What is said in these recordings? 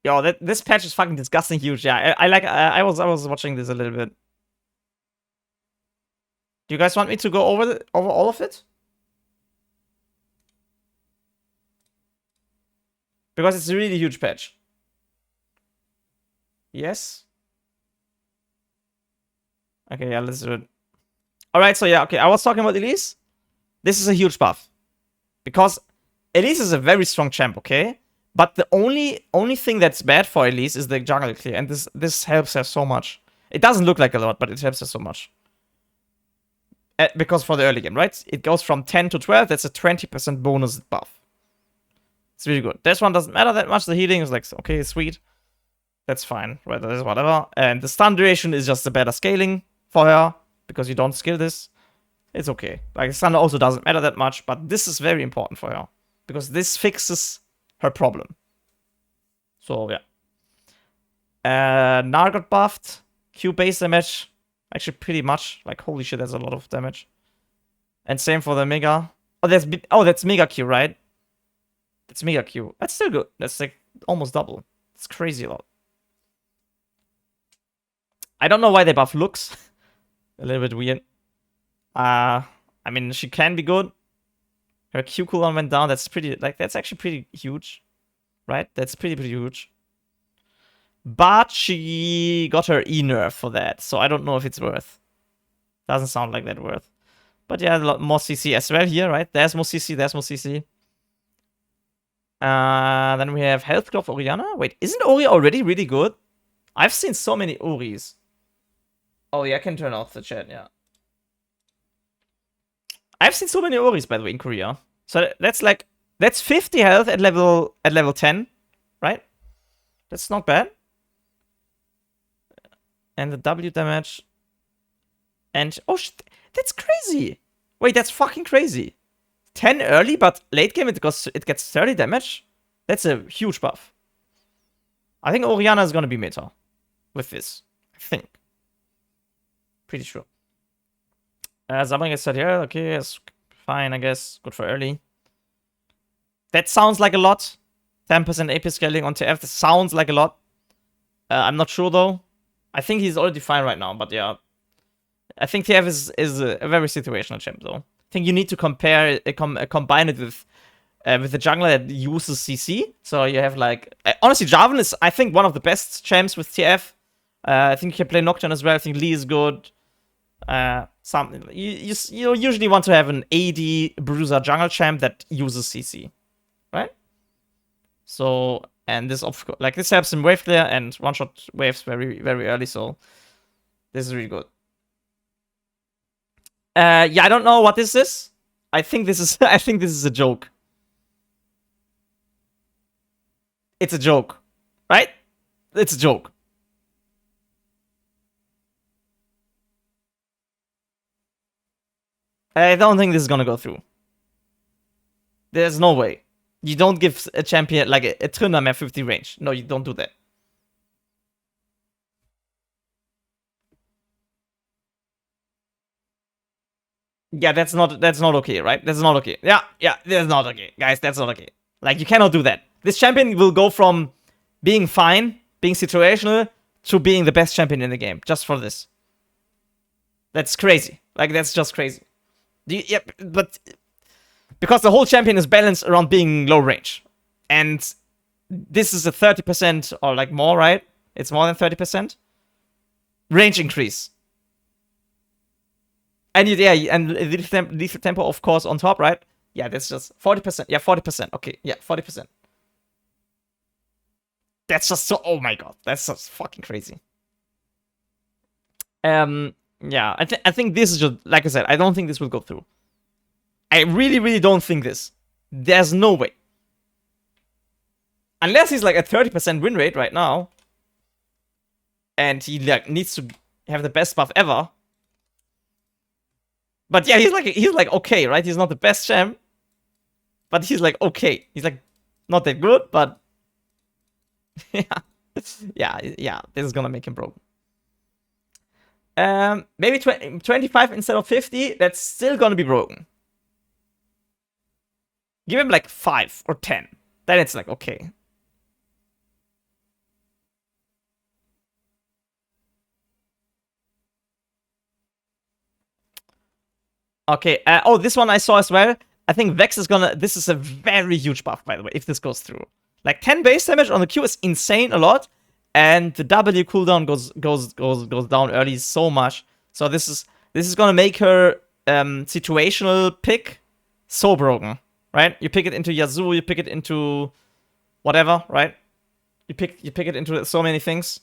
Yo, this patch is fucking disgusting huge. Yeah, I was watching this a little bit. Do you guys want me to go over all of it? Because it's a really huge patch. Yes. Okay, yeah, let's do it. Alright, so yeah, okay, I was talking about Elise. This is a huge buff. Because Elise is a very strong champ, okay? But the only thing that's bad for Elise is the jungle clear, and this helps her so much. It doesn't look like a lot, but it helps her so much. Because for the early game, right? It goes from 10 to 12, that's a 20% bonus buff. It's really good. This one doesn't matter that much, the healing is like, okay, sweet. That's fine, whatever. And the stun duration is just a better scaling for her, because you don't skill this. It's okay. Like, stun also doesn't matter that much, but this is very important for her. Because this fixes her problem. So, yeah. Gnar got buffed. Q base damage. Actually, pretty much. Like, holy shit, that's a lot of damage. And same for the Mega. Oh, that's Mega Q, right? That's Mega Q. That's still good. That's like almost double. It's crazy a lot. I don't know why they buff Lux. A little bit weird. I mean, she can be good. Her Q cooldown went down. That's pretty, like, that's actually pretty huge. Right? That's pretty huge. But she got her E nerf for that. So I don't know if it's worth. Doesn't sound like that worth. But yeah, a lot more CC as well here, right? There's more CC, there's more CC. Then we have Health Glove Orianna. Wait, isn't Ori already really good? I've seen so many Oris. Oh yeah, I can turn off the chat, yeah. I've seen so many Oris, by the way, in Korea. So that's 50 health at level 10, right? That's not bad. And the W damage. And oh shit, that's crazy. Wait, that's fucking crazy. 10 early, but late game it gets 30 damage. That's a huge buff. I think Orianna is gonna be meta with this. I think. Pretty sure. Zabring is here. Okay, it's fine, I guess. Good for early. That sounds like a lot. 10% AP scaling on TF. That sounds like a lot. I'm not sure though. I think he's already fine right now, but yeah. I think TF is a very situational champ though. I think you need to compare combine it with the jungler that uses CC. So you have like honestly, Jarvan is I think one of the best champs with TF. I think you can play Nocturne as well. I think Lee is good. Something you usually want to have an AD Bruiser jungle champ that uses CC, right? So and this of course, like this helps in wave clear and one shot waves very early. So this is really good. Yeah, I don't know what this is. I think this is a joke. It's a joke, right? It's a joke. I don't think this is gonna go through. There's no way. You don't give a champion like a Tryndamere 50 range. No, you don't do that. Yeah, that's not okay, right? That's not okay. Yeah, that's not okay. Guys, that's not okay. Like, you cannot do that. This champion will go from being fine, being situational, to being the best champion in the game, just for this. That's crazy. Like, that's just crazy. Yeah, but because the whole champion is balanced around being low range. And this is a 30% or like more, right? It's more than 30% range increase. And yeah, and lethal tempo, of course, on top, right? Yeah, that's just 40%. Yeah, 40%. Okay, yeah, 40%. That's just so. Oh my god, that's just fucking crazy. Yeah, I think this is just like I said. I don't think this will go through. I really don't think this. There's no way. Unless he's like a 30% win rate right now, and he like needs to have the best buff ever. But yeah, he's like okay, right? He's not the best champ, but he's like okay. He's like not that good, but yeah. This is gonna make him broken. Maybe 25 instead of 50. That's still gonna be broken. Give him like 5 or 10. Then it's like okay. Okay, oh, this one I saw as well. I think Vex is gonna... This is a very huge buff, by the way, if this goes through. Like, 10 base damage on the Q is insane a lot. And the W cooldown goes down early so much. So this is gonna make her situational pick so broken, right? You pick it into Yasuo, you pick it into whatever, right? You pick it into so many things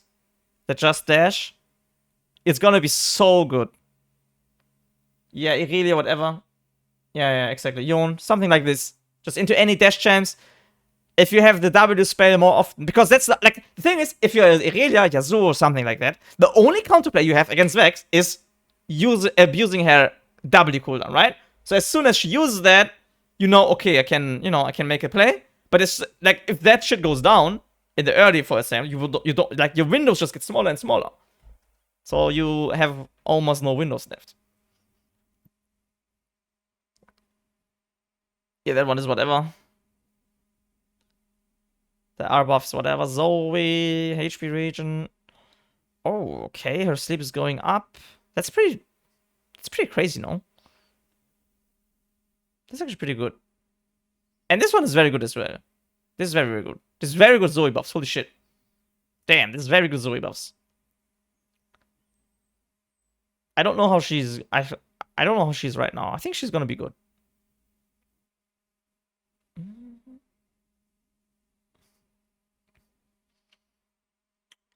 that just dash. It's gonna be so good. Yeah, Irelia, whatever. Yeah, exactly. Yon, something like this. Just into any dash champs. If you have the W spell more often, because that's like the thing is, if you're Irelia, Yasuo, or something like that, the only counterplay you have against Vex is abusing her W cooldown, right? So as soon as she uses that, you know, okay, I can make a play. But it's like if that shit goes down in the early, for example, you don't like your windows just get smaller and smaller. So you have almost no windows left. Yeah, that one is whatever. The R buffs, whatever. Zoe, HP region. Oh, okay. Her sleep is going up. That's pretty crazy, no? That's actually pretty good. And this one is very good as well. This is very, very good. This is very good Zoe buffs. Holy shit. Damn, this is very good Zoe buffs. I don't know how she's... I don't know how she's right now. I think she's gonna be good.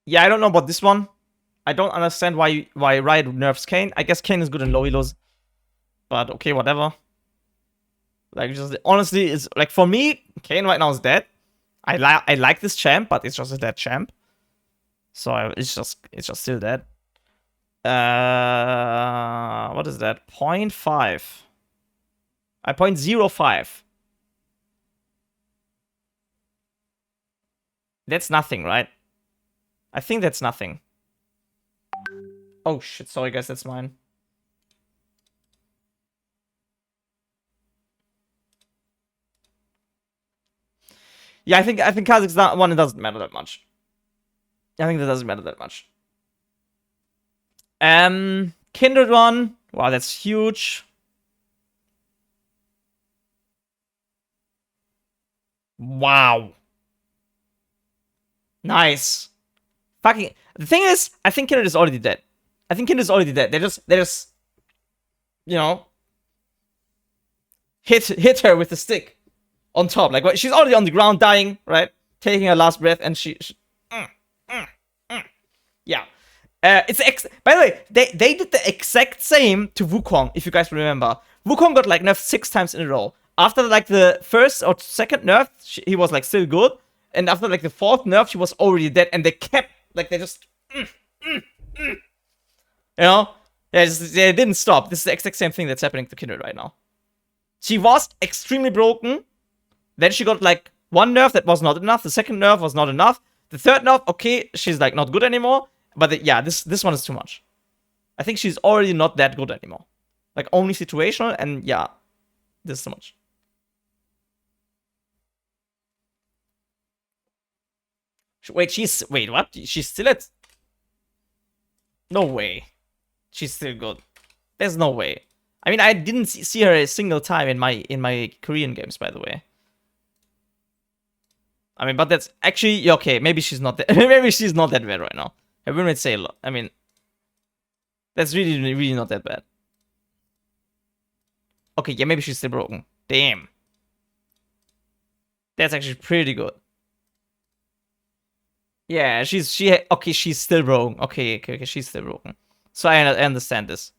Yeah, I don't know about this one. I don't understand why Riot nerfs Kayn. I guess Kayn is good in low elos. But okay, whatever. Like, just honestly, it's like for me, Kayn right now is dead. I like this champ, but it's just a dead champ. So it's just still dead. What is that? 0.5. 0.05. That's nothing, right? I think that's nothing. Oh shit, sorry guys, that's mine. Yeah, I think Kazakhstan one, it doesn't matter that much. I think that doesn't matter that much. Kindred one. Wow, that's huge. Wow. Nice. Fucking. The thing is, I think Kindred is already dead. I think Kindred is already dead. They just, you know, hit her with the stick on top. Like, she's already on the ground dying, right? Taking her last breath, and she yeah. By the way, they did the exact same to Wukong, if you guys remember. Wukong got like nerfed 6 times in a row. After like the first or second nerf, he was like still good. And after like the 4th nerf, she was already dead. And they kept, like, they just... You know? They didn't stop. This is the exact same thing that's happening to Kindred right now. She was extremely broken. Then she got like 1 nerf that was not enough. The 2nd nerf was not enough. The 3rd nerf, okay, she's like not good anymore. But yeah, this one is too much. I think she's already not that good anymore. Like, only situational, and yeah, this is too much. Wait, what? She's still at... No way. She's still good. There's no way. I mean, I didn't see her a single time in my Korean games, by the way. I mean, but that's actually okay. Maybe she's not that. Maybe she's not that bad right now. I wouldn't say a lot. I mean, that's really not that bad. Okay, yeah, maybe she's still broken. Damn. That's actually pretty good. Yeah, she's still broken. Okay, she's still broken. So I understand this.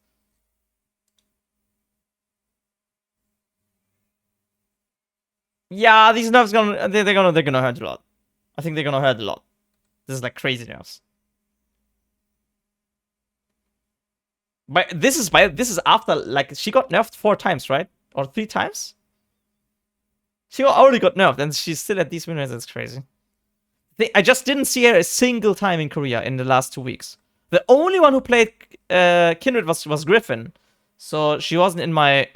Yeah, these nerfs they're gonna hurt a lot. I think they're gonna hurt a lot. This is like crazy nerfs. But this is after, like, she got nerfed 4 times, right? Or 3 times? She already got nerfed, and she's still at these win rates. That's crazy. I just didn't see her a single time in Korea in the last 2 weeks. The only one who played Kindred was Griffin, so she wasn't in my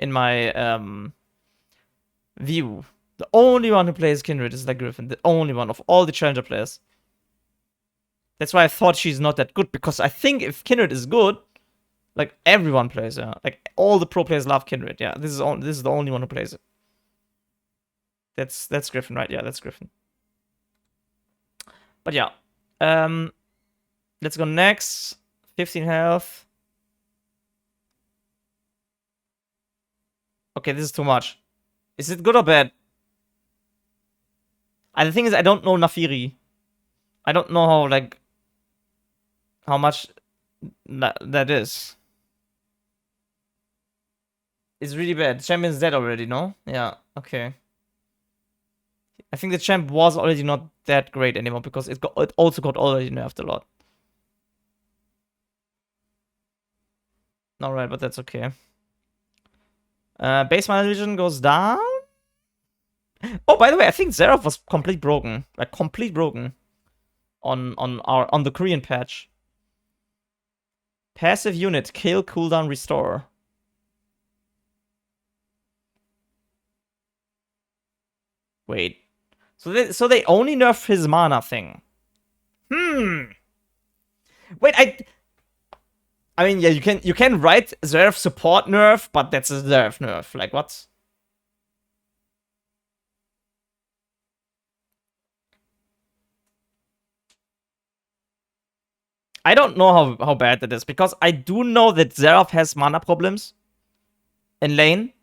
view. The only one who plays Kindred is like Griffin. The only one of all the challenger players. That's why I thought she's not that good, because I think if Kindred is good, Like, everyone plays it. Like, all the pro players love Kindred. Yeah, this is the only one who plays it. That's Griffin, right? Yeah, that's Griffin. But yeah. Let's go next. 15 health. Okay, this is too much. Is it good or bad? The thing is, I don't know Nafiri. I don't know how, like, how much that is. It's really bad. Champion's dead already, no? Yeah, okay. I think the champ was already not that great anymore because it also got already nerfed a lot. Alright, but that's okay. Base mana vision goes down. Oh, by the way, I think Xerath was complete broken. Like, complete broken. On the Korean patch. Passive unit, kill, cooldown, restore. Wait. So they only nerf his mana thing. Wait, I mean, yeah, you can write Xerath support nerf, but that's a Xerath nerf. Like, what? I don't know how bad that is, because I do know that Xerath has mana problems in lane.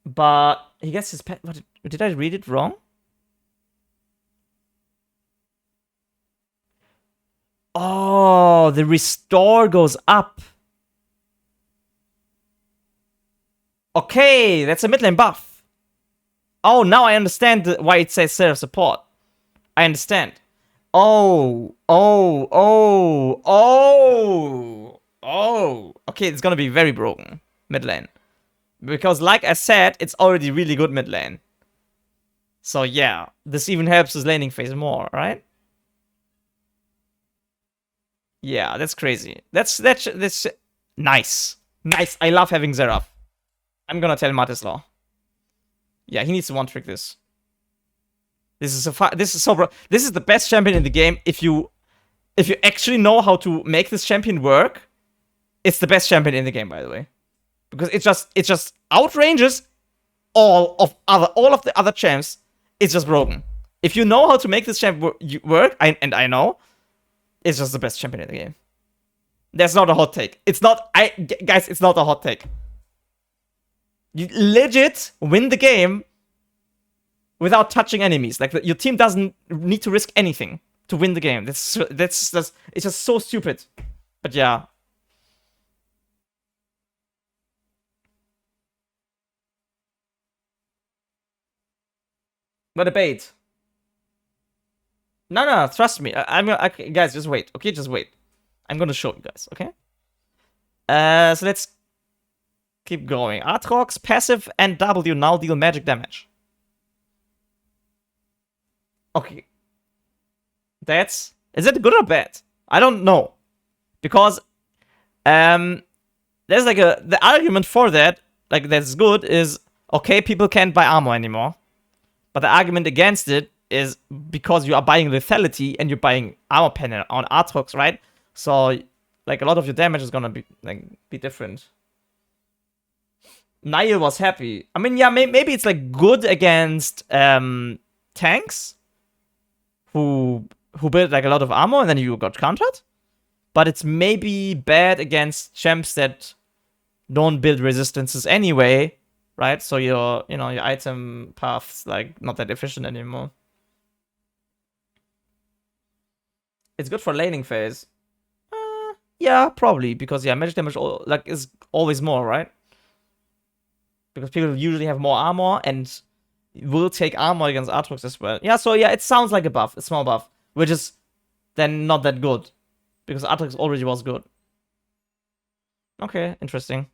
But he gets his pet. What, did I read it wrong? Oh, the restore goes up. Okay, that's a mid lane buff. Oh, now I understand why it says Xerath support. I understand. Oh. Okay, it's gonna be very broken mid lane. Because, like I said, it's already really good mid lane. So yeah, this even helps his laning phase more, right? Yeah, that's crazy. That's nice. Nice. I love having Xerath. I'm gonna tell Matislaw. Yeah, he needs to one-trick this. This is the best champion in the game. If you actually know how to make this champion work, it's the best champion in the game, by the way. Because it just outranges all of the other champs. It's just broken. If you know how to make this champ work, and I know, it's just the best champion in the game. That's not a hot take. It's not, guys, it's not a hot take. You legit win the game without touching enemies. Like, your team doesn't need to risk anything to win the game. It's just so stupid. But yeah. What a bait. No, trust me. Guys, just wait. Okay, just wait. I'm gonna show you guys, okay? So let's keep going. Aatrox, passive, and W now deal magic damage. Okay. Is it good or bad? I don't know. Because, there's like the argument for that, like, that's good, is, okay, people can't buy armor anymore. But the argument against it is because you are buying lethality and you're buying armor pen on Aatrox, right? So, like, a lot of your damage is gonna be different. Niall was happy. I mean, yeah, maybe it's like good against tanks who build like a lot of armor and then you got countered. But it's maybe bad against champs that don't build resistances anyway, right? So your item path's like not that efficient anymore. It's good for laning phase. Yeah, probably, because yeah, magic damage is always more, right? Because people usually have more armor and will take armor against Aatrox as well. Yeah, so yeah, it sounds like a buff, a small buff, which is then not that good, because Aatrox already was good. Okay, interesting.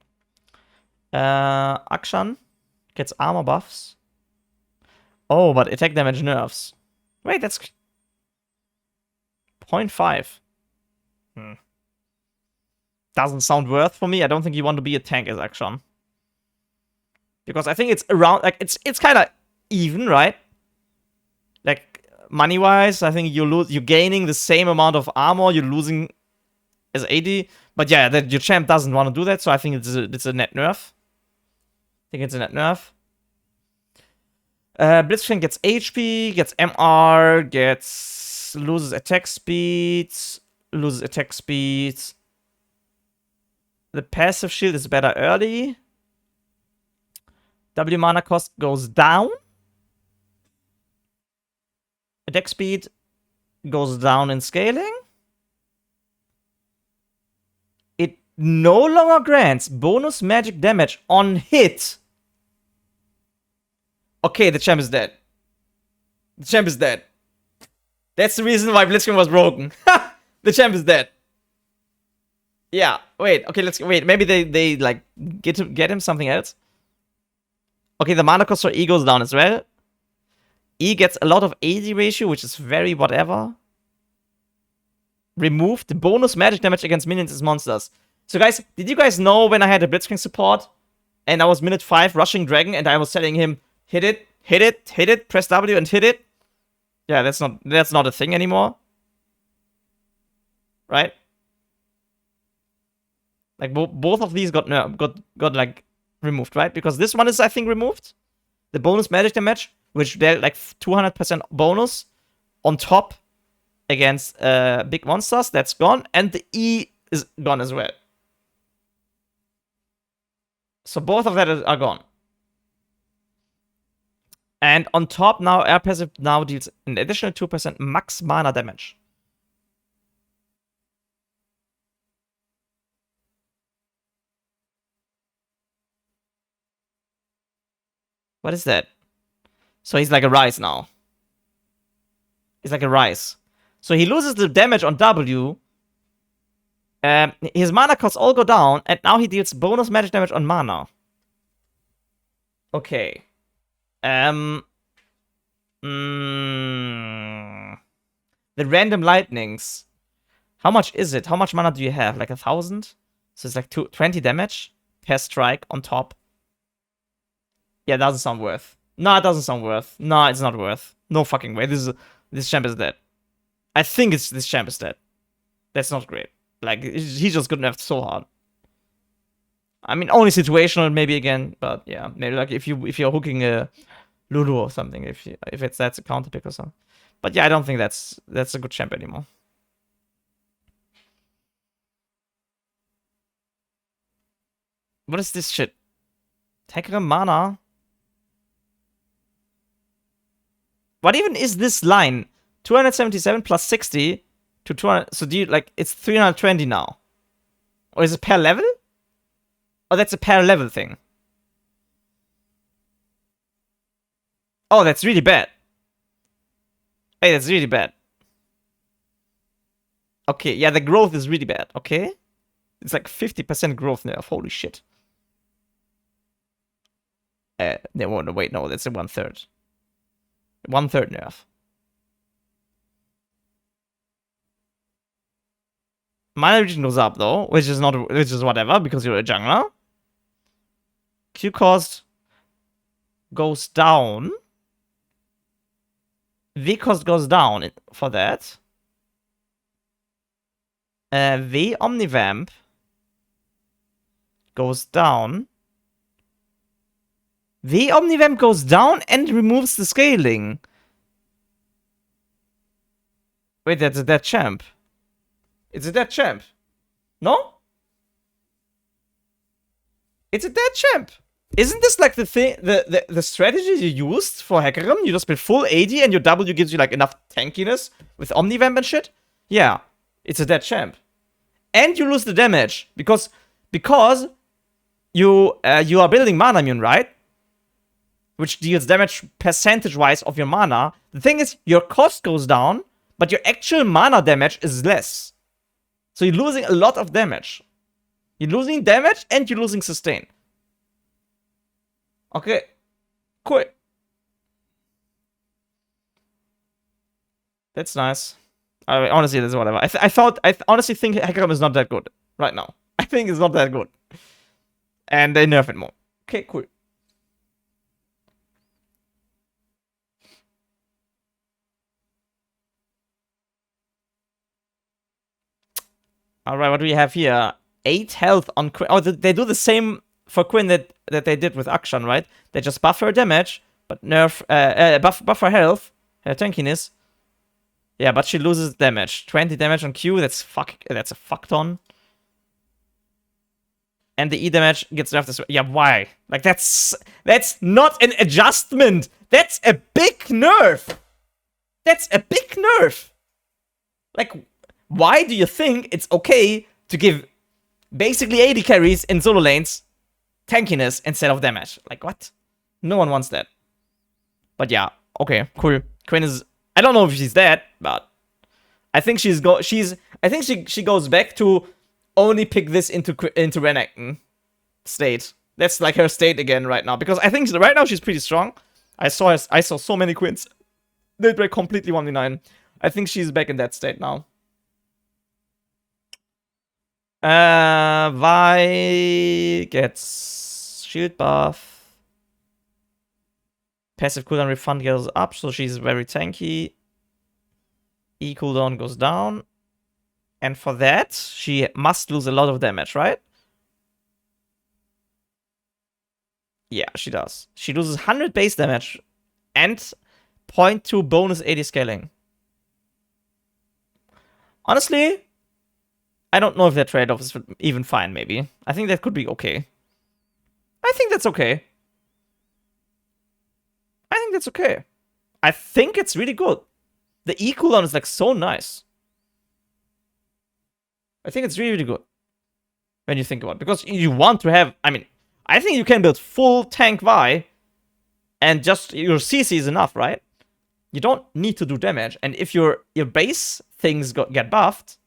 Akshan gets armor buffs. Oh, but attack damage nerfs. Wait, that's 0.5. Doesn't sound worth for me. I don't think you want to be a tank as Akshan. Because I think it's around, like, it's kind of even, right? Like, money-wise, I think you're gaining the same amount of armor, you're losing is 80. But yeah, your champ doesn't want to do that, so I think it's a net nerf. I think it's a net nerf. Blitzcrank gets HP, gets MR, loses attack speed, loses attack speed. The passive shield is better early. W mana cost goes down. Attack speed goes down in scaling. It no longer grants bonus magic damage on hit. Okay, the champ is dead. The champ is dead. That's the reason why Blitzcrank was broken. The champ is dead. Yeah, wait. Okay, let's wait. Maybe they like get him something else. Okay, the mana cost for E goes down as well. E gets a lot of AD ratio, which is very whatever. Removed the bonus magic damage against minions and monsters. So guys, did you guys know when I had a Blitzcrank support and I was minute 5 rushing dragon and I was telling him hit it, hit it, hit it, press W and hit it? Yeah, that's not a thing anymore. Right? Like both of these got like removed, right? Because this one is, I think, removed. The bonus magic damage, which they're like 200% bonus on top against big monsters, that's gone, and the E is gone as well. So both of that are gone. And on top now, air passive now deals an additional 2% max mana damage. What is that? So he's like a Rise now. He's like a Rise. So he loses the damage on W. His mana costs all go down, and now he deals bonus magic damage on mana. Okay. The random lightnings. How much is it? How much mana do you have? Like 1,000? So it's like 20 damage per strike on top. Yeah, it doesn't sound worth. No, it doesn't sound worth. No, it's not worth. No fucking way. This champ is dead. I think this champ is dead. That's not great. Like, he's just good enough so hard. I mean, only situational maybe again, but yeah, maybe like if you're hooking a Lulu or something, if that's a counter pick or something. But yeah, I don't think that's a good champ anymore. What is this shit? Hecarim mana. What even is this line? 277 plus 60 to 200. So do you like it's 320 now? Or is it per level? Oh, that's a per level thing. Oh, that's really bad. Hey, that's really bad. Okay, yeah, the growth is really bad, okay? It's like 50% growth nerf, holy shit. No, wait, no, that's a 1/3. 1/3 nerf. Mana region goes up though, which is whatever, because you're a jungler. Q cost goes down. V cost goes down for that. V Omnivamp goes down. V Omnivamp goes down and removes the scaling. Wait, that's a dead champ. It's a dead champ. No? It's a dead champ. Isn't this like the thing, the strategy you used for Hecarim? You just build full AD and your W gives you like enough tankiness with Omnivamp and shit? Yeah. It's a dead champ. And you lose the damage because you are building mana immune, right? Which deals damage percentage-wise of your mana. The thing is, your cost goes down, but your actual mana damage is less. So you're losing a lot of damage. You're losing damage and you're losing sustain. Okay. Cool. That's nice. Honestly, that's whatever. I honestly think Hecarim is not that good right now. I think it's not that good. And they nerf it more. Okay, cool. Alright, what do we have here? 8 health on Quinn. Oh, they do the same for Quinn that they did with Akshan, right? They just buff her damage, but nerf, buff her health, her tankiness. Yeah, but she loses damage. 20 damage on Q, that's a fuck ton. And the E damage gets nerfed as well. Yeah, why? Like, that's not an adjustment. That's a big nerf. That's a big nerf. Like, why do you think it's okay to give basically 80 carries in solo lanes tankiness instead of damage? Like, what? No one wants that. But yeah, okay, cool. Quinn is... I don't know if she's dead, but I think she goes back to only pick this into Renekton state. That's like her state again right now, because I think right now she's pretty strong. I saw so many Quinns. They break completely 1v9. I think she's back in that state now. Vi gets shield buff. Passive cooldown refund goes up, so she's very tanky. E cooldown goes down. And for that, she must lose a lot of damage, right? Yeah, she does. She loses 100 base damage and 0.2 bonus 80 scaling. Honestly, I don't know if that trade-off is even fine, maybe. I think that could be okay. I think that's okay. I think that's okay. I think it's really good. The E cooldown is like so nice. I think it's really, really good. When you think about it. Because you want to have... I mean, I think you can build full tank Vi. And just your CC is enough, right? You don't need to do damage. And if your base things get buffed,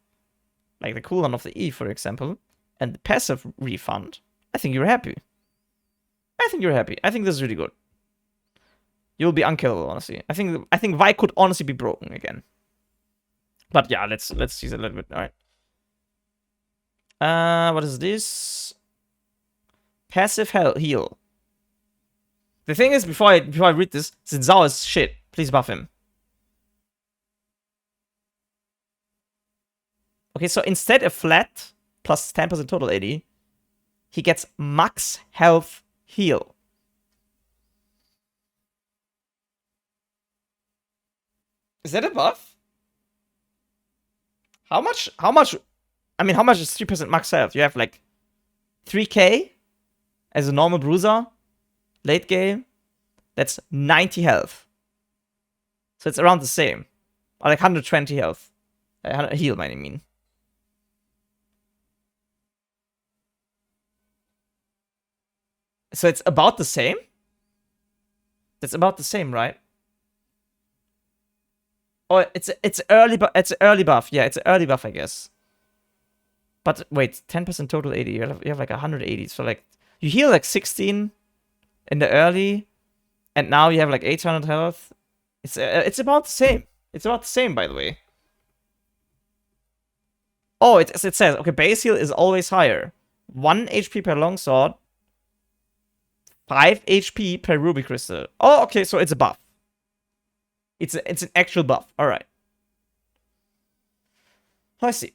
like the cooldown of the E, for example, and the passive refund, I think you're happy. I think you're happy. I think this is really good. You'll be unkillable, honestly. I think Vi could honestly be broken again. But yeah, let's use it a little bit. All right. What is this? Passive heal. The thing is, before I read this, Xin Zhao is shit. Please buff him. Okay, so instead of flat plus 10% total AD, he gets max health heal. Is that a buff? How much? I mean, how much is 3% max health? You have like 3k as a normal bruiser. Late game. That's 90 health. So it's around the same. Or like 120 health. Heal, I mean. So it's about the same? That's about the same, right? Oh, it's early buff. Yeah, it's an early buff, I guess. But wait, 10% total 80. You have like 180. So like you heal like 16 in the early, and now you have like 800 health. It's about the same. It's about the same, by the way. Oh, it says, okay, base heal is always higher. 1 HP per longsword. 5 HP per ruby crystal. Oh, okay, so it's a buff. It's an actual buff. All right. I see.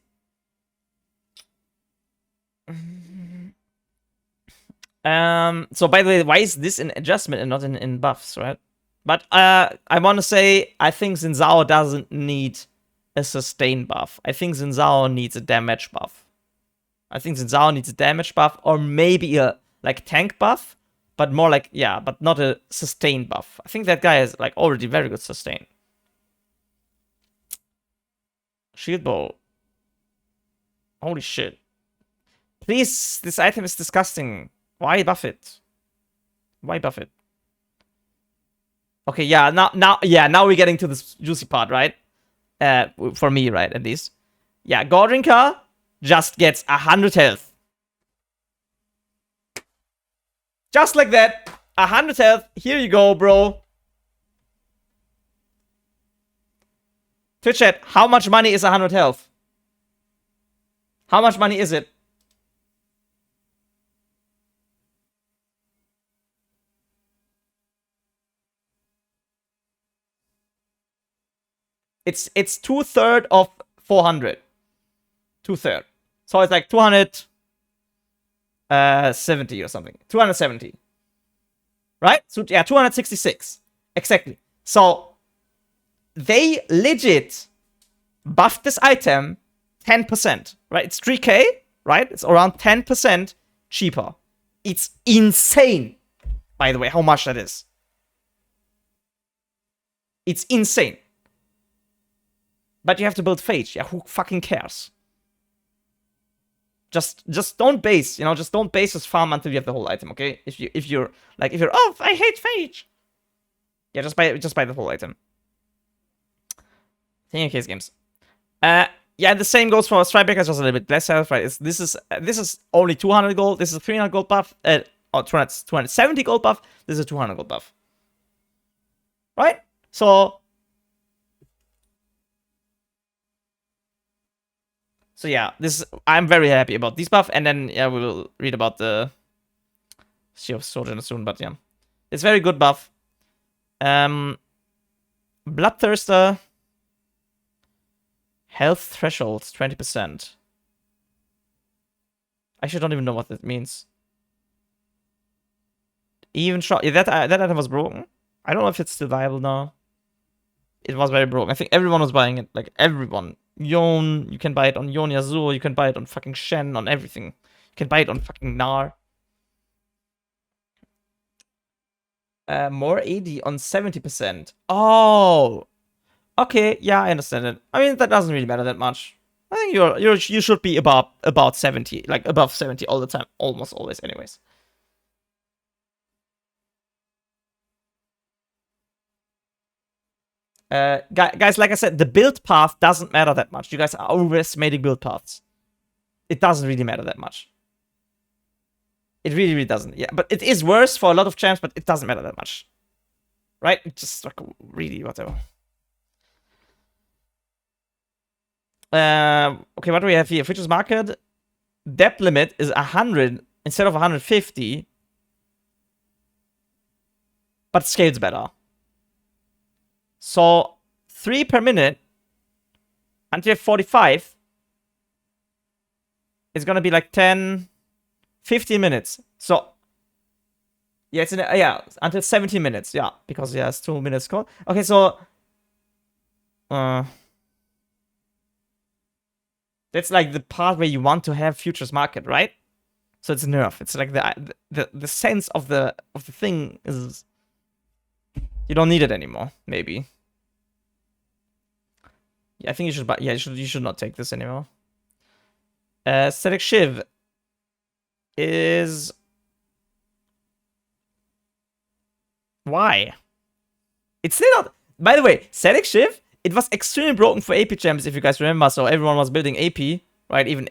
So by the way, why is this an adjustment and not in buffs, right? But I want to say, I think Xin Zhao doesn't need a sustain buff. I think Xin Zhao needs a damage buff. I think Xin Zhao needs a damage buff, or maybe a like tank buff. But more like, yeah, but not a sustain buff. I think that guy is like already very good sustain. Shield bow. Holy shit. Please, this item is disgusting. Why buff it? Why buff it? Okay, yeah, now we're getting to this juicy part, right? For me, right, at least. Yeah, Gordrinka just gets 100 health. Just like that. 100 health. Here you go, bro. Twitch chat, how much money is 100 health? How much money is it? It's 2/3 of 400. 2/3. So it's like 270 or something. 270. Right? So yeah, 266. Exactly. So they legit buffed this item 10%. Right? It's 3k, right? It's around 10% cheaper. It's insane, by the way, how much that is. It's insane. But you have to build Phage. Yeah, who fucking cares? Just don't base, just don't base this farm until you have the whole item, okay? If you're oh, I hate Phage. Yeah, just buy the whole item. Thinking case games. Yeah, the same goes for Strikebreaker, just a little bit less health, right? This is only 200 gold. This is a 300 gold buff. Or 270 gold buff. This is a 200 gold buff. Right? So yeah, I'm very happy about this buff, and then yeah, we will read about the Shiv Shojin soon, but yeah. It's very good buff. Bloodthirster. Health thresholds 20%. I actually don't even know what that means. Even shot. Yeah, that item was broken. I don't know if it's still viable now. It was very broken. I think everyone was buying it. Like everyone. Yon, you can buy it on Yon Yasuo, you can buy it on fucking Shen, on everything. You can buy it on fucking Gnar. More AD on 70%. Oh! Okay, yeah, I understand it. I mean, that doesn't really matter that much. I think you should be about 70, like above 70 all the time, almost always anyways. Guys, like I said, the build path doesn't matter that much. You guys are overestimating build paths. It doesn't really matter that much. It really, really doesn't. Yeah, but it is worse for a lot of champs, but it doesn't matter that much. Right? It's just like really whatever. Okay, what do we have here? Futures market. Depth limit is 100 instead of 150. But scales better. So 3 per minute until 45 is gonna be like 10, 15 minutes. So yeah, it's until 17 minutes. Yeah, because yeah, it's 2 minutes call. Okay, so that's like the part where you want to have futures market, right? So it's nerf. It's like the sense of the thing is you don't need it anymore. Maybe. Yeah, I think you should buy. Yeah, you should not take this anymore. Static Shiv is why? It's still not. By the way, Static Shiv, it was extremely broken for AP champs, if you guys remember. So everyone was building AP, right? Even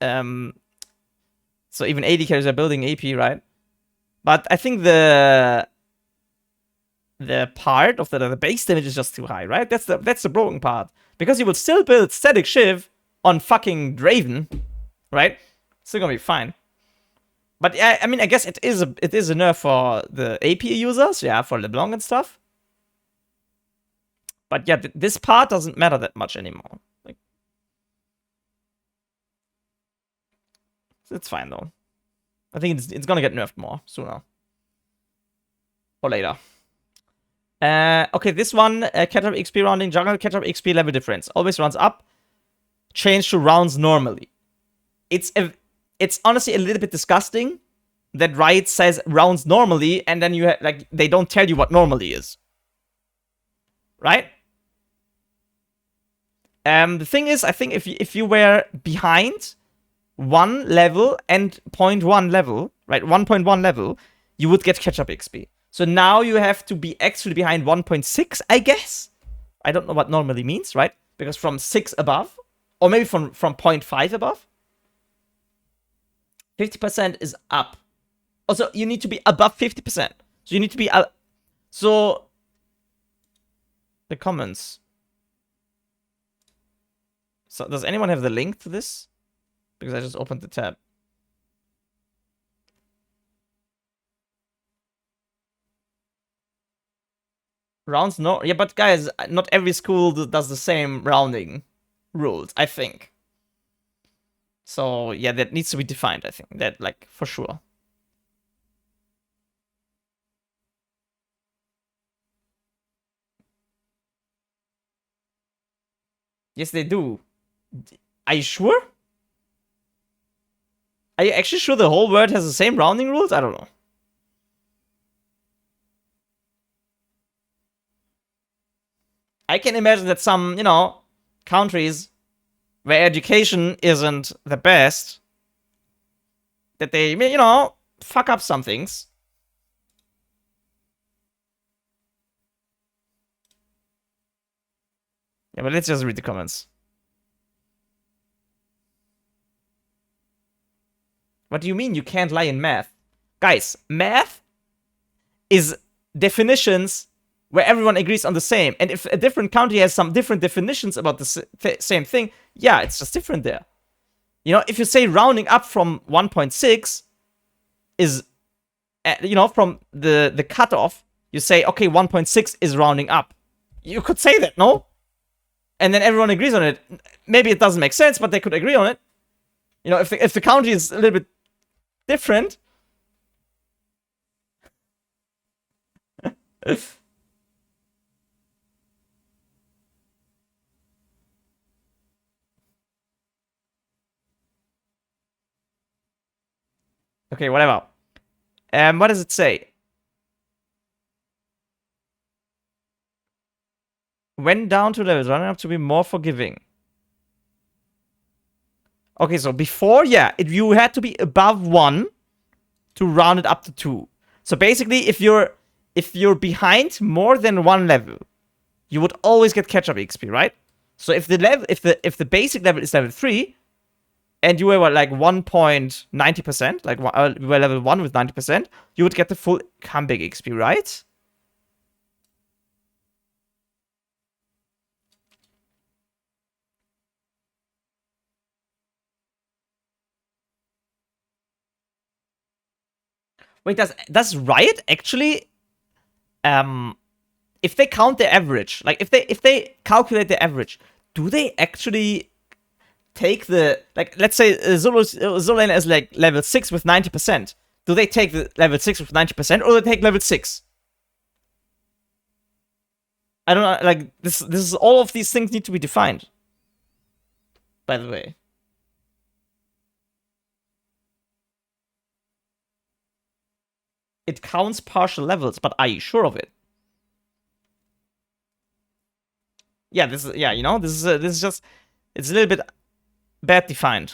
so even AD carriers are building AP, right? But I think the part of the base damage is just too high, right? That's the broken part. Because you will still build Static Shiv on fucking Draven, right? Still gonna be fine. But yeah, I mean, I guess it is a nerf for the AP users, yeah, for LeBlanc and stuff. But yeah, this part doesn't matter that much anymore. Like, it's fine though. I think it's gonna get nerfed more sooner or later. Okay, this one, Catchup XP rounding, jungle Catchup XP level difference. Always runs up. Change to rounds normally. It's honestly a little bit disgusting that Riot says rounds normally, and then you like they don't tell you what normally is. Right? The thing is, I think if you were behind 1 level and 0.1 level, right, 1.1 level, you would get Catchup XP. So now you have to be actually behind 1.6, I guess. I don't know what normally means, right? Because from 6 above, or maybe from 0.5 above, 50% is up. Also, you need to be above 50%. So you need to be... So... The comments. So does anyone have the link to this? Because I just opened the tab. Rounds? No. Yeah, but guys, not every school does the same rounding rules, I think. So yeah, that needs to be defined, I think. That, like, for sure. Yes, they do. Are you sure? Are you actually sure the whole world has the same rounding rules? I don't know. I can imagine that some, countries where education isn't the best, that they, fuck up some things. Yeah, but let's just read the comments. What do you mean you can't lie in math? Guys, math is definitions where everyone agrees on the same. And if a different country has some different definitions about the same thing, yeah, it's just different there. If you say rounding up from 1.6 is, from the cutoff, you say, okay, 1.6 is rounding up. You could say that, no? And then everyone agrees on it. Maybe it doesn't make sense, but they could agree on it. If the country is a little bit different. Okay, whatever. What does it say? When down to levels, running up to be more forgiving. Okay, so before, yeah, you had to be above 1 to round it up to 2. So basically, if you're behind more than 1 level, you would always get catch-up XP, right? So if the basic level is level 3, and you were like 1.90%, like you were level 1 with 90%, you would get the full comeback XP, right? Wait, does Riot actually, if they count the average, like if they calculate the average, do they actually take the, like, let's say Zolan is like level 6 with 90%. Do they take the level 6 with 90%, or do they take level 6? I don't know, like, this is, all of these things need to be defined, by the way. It counts partial levels, but are you sure of it? Yeah, this is just, it's a little bit bad defined.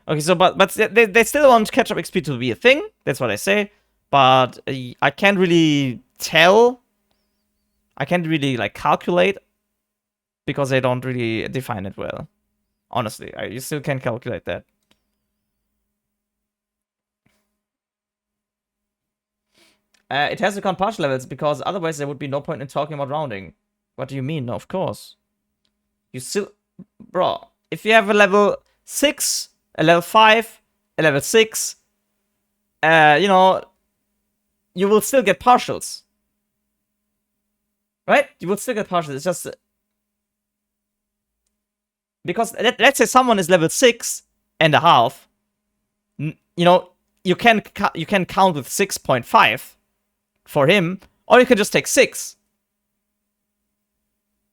Okay, so but they still want catch-up XP to be a thing. That's what I say. But I can't really tell. I can't really, like, calculate, because they don't really define it well. Honestly, you still can't calculate that. It has to count partial levels, because otherwise there would be no point in talking about rounding. What do you mean? No, of course. You still... Bro, if you have a level 6, a level 5, a level 6, you will still get partials. Right? You will still get partials. It's just... Because let's say someone is level 6.5. You can count with 6.5 for him, or you can just take 6.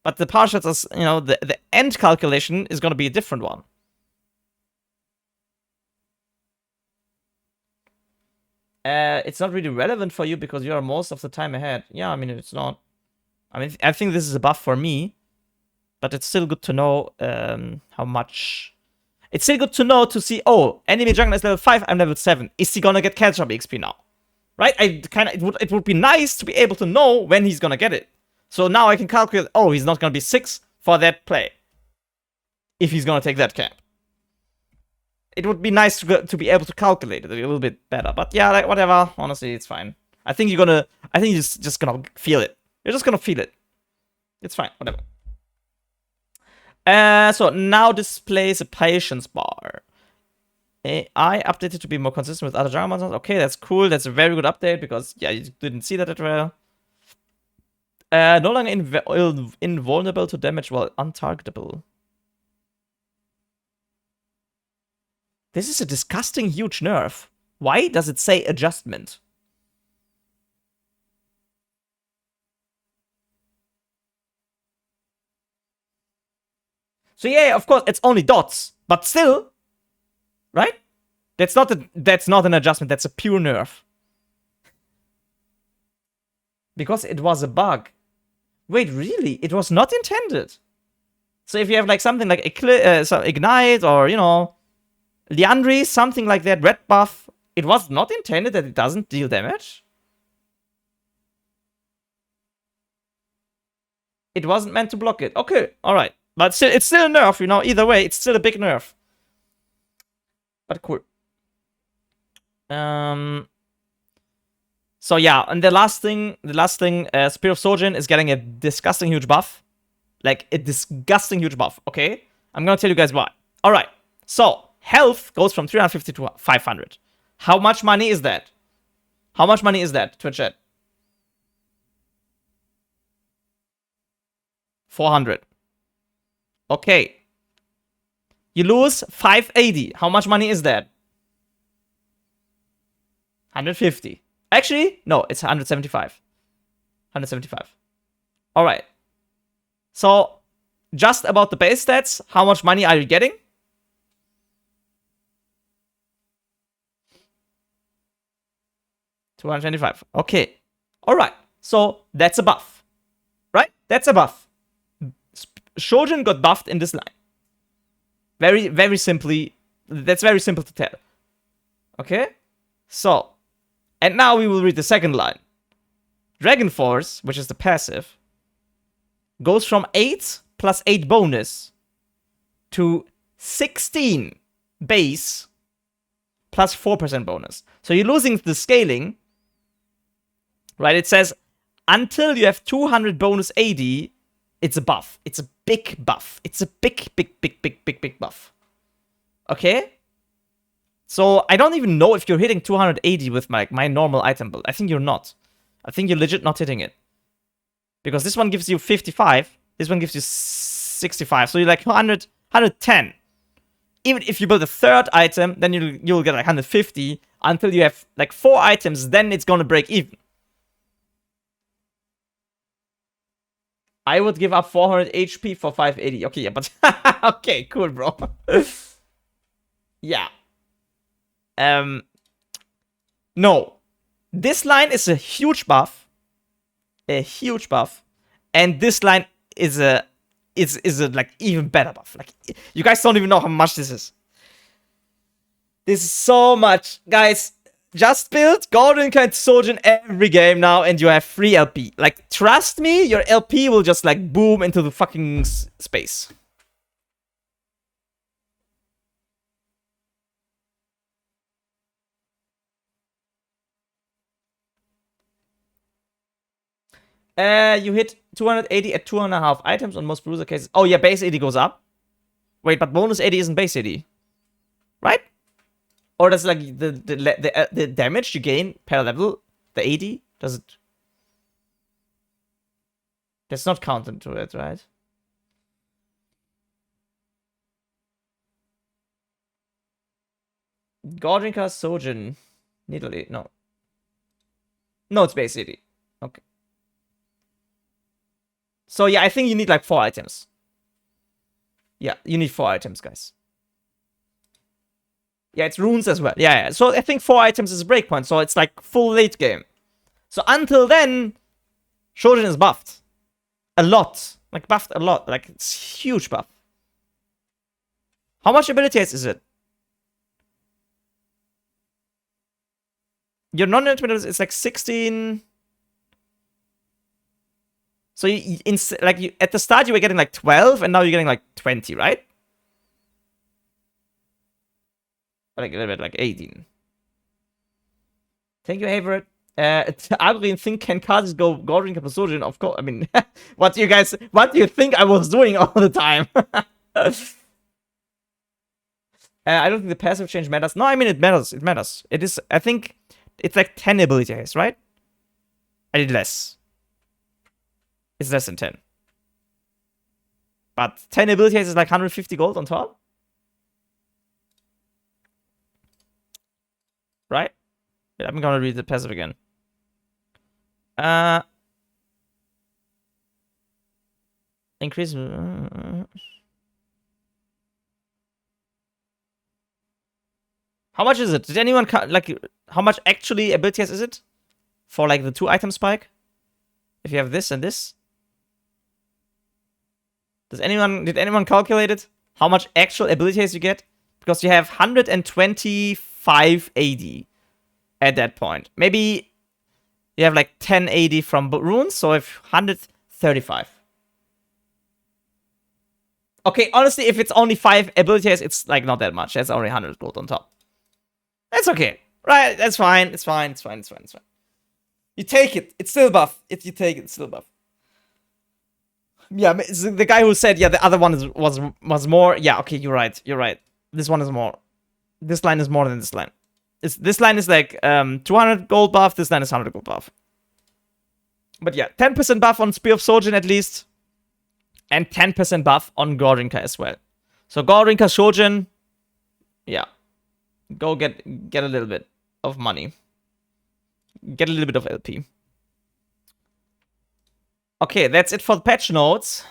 But the partials is, the end calculation is going to be a different one. It's not really relevant for you because you are most of the time ahead. Yeah, I mean, it's not. I mean, I think this is a buff for me, but it's still good to know how much. It's still good to know to see, oh, enemy jungle is level 5, I'm level 7. Is he gonna get catch-up XP now? Right? It would be nice to be able to know when he's gonna get it. So now I can calculate, oh, he's not gonna be 6 for that play. If he's gonna take that camp. It would be nice to be able to calculate it a little bit better. But yeah, like, whatever. Honestly, it's fine. I think you're just gonna feel it. You're just gonna feel it. It's fine, whatever. So now displays a patience bar. AI updated to be more consistent with other jungle monsters. Okay, that's cool. That's a very good update because, yeah, you didn't see that at well. No longer invulnerable to damage while untargetable. This is a disgusting huge nerf. Why does it say adjustment? So yeah, of course, it's only dots, but still, right? That's not an adjustment. That's a pure nerf. Because it was a bug. Wait, really? It was not intended. So if you have like something like Ignite or, you know, Liandry, something like that, red buff, it was not intended that it doesn't deal damage. It wasn't meant to block it. Okay, alright. But still, it's still a nerf, you know, either way, it's still a big nerf. But cool. So yeah, and the last thing, Spear of Shojin is getting a disgusting huge buff. Like, a disgusting huge buff, okay? I'm gonna tell you guys why. Alright, so, health goes from 350 to 500. How much money is that? How much money is that, Twitch chat? 400. Okay. You lose 580. How much money is that? 150. Actually, no, it's 175. 175. Alright. So, just about the base stats, how much money are you getting? $225. Okay. Alright. So, that's a buff. Right? That's a buff. Shojin got buffed in this line. Very, very simply. That's very simple to tell. Okay? So, and now we will read the second line. Dragon Force, which is the passive, goes from 8 plus 8 bonus to 16 base plus 4% bonus. So you're losing the scaling. Right? It says until you have 200 bonus AD, it's a buff. It's a big buff. It's a big buff. Okay? So I don't even know if you're hitting 280 with my normal item build. I think you're not. I think you're legit not hitting it. Because this one gives you 55. This one gives you 65. So you're like 100, 110. Even if you build a third item, then you'll get like 150. Until you have like 4 items, then it's gonna break even. I would give up 400 HP for 580. Okay, yeah, but... okay, cool, bro. Yeah. No. This line is a huge buff. A huge buff. And this line is a like even better buff. Like, you guys don't even know how much this is. This is so much. Guys, just build Gnar and Shojin every game now and you have free LP. Like, trust me, your LP will just like boom into the fucking space. You hit 280 at 2.5 items on most Bruiser cases. Oh yeah, base 80 goes up. Wait, but bonus 80 isn't base 80. Right? Or does like the damage you gain per level, the 80, does it... That's not counted to it, right? Godrinka Shojin. Italy, no. No, it's base 80. Okay. So yeah, I think you need like 4 items. Yeah, you need 4 items, guys. Yeah, it's runes as well. Yeah. So I think 4 items is a breakpoint. So it's like full late game. So until then, Shojin is buffed. A lot. Like buffed a lot. Like it's huge buff. How much ability is it? Your non-intermittent is like 16... So at the start you were getting like 12, and now you're getting like 20, right? Like a little bit like 18. Thank you, Haverett. Agurin think can cards go Gnar and Shojin? Of course. I mean, what do you think I was doing all the time? I don't think the passive change matters. No, I mean, it matters. It matters. It is, I think, it's like 10 ability haste, right? I did less. It's less than 10. But 10 ability haste is like 150 gold on top. Right? I'm gonna read the passive again. Increase. How much is it? Did anyone like how much actually ability is it for like the 2 item spike? If you have this and this, did anyone calculate it? How much actual ability you get? Because you have 125 AD at that point. Maybe you have like 10 AD from runes, so if 135. Okay, honestly, if it's only 5 abilities, it's like not that much. That's only 100 gold on top. That's okay. Right, that's fine. It's fine. It's fine. It's fine. It's fine. You take it. It's still buff. If you take it, it's still buff. Yeah, the guy who said, yeah, the other one was more. Yeah, okay, you're right. You're right. This one is more. This line is more than this line. This line is like 200 gold buff. This line is 100 gold buff. But yeah, 10% buff on Spear of Shojin at least. And 10% buff on Gorinka as well. So Gorinka, Shojin. Yeah. Go get a little bit of money. Get a little bit of LP. Okay, that's it for the patch notes.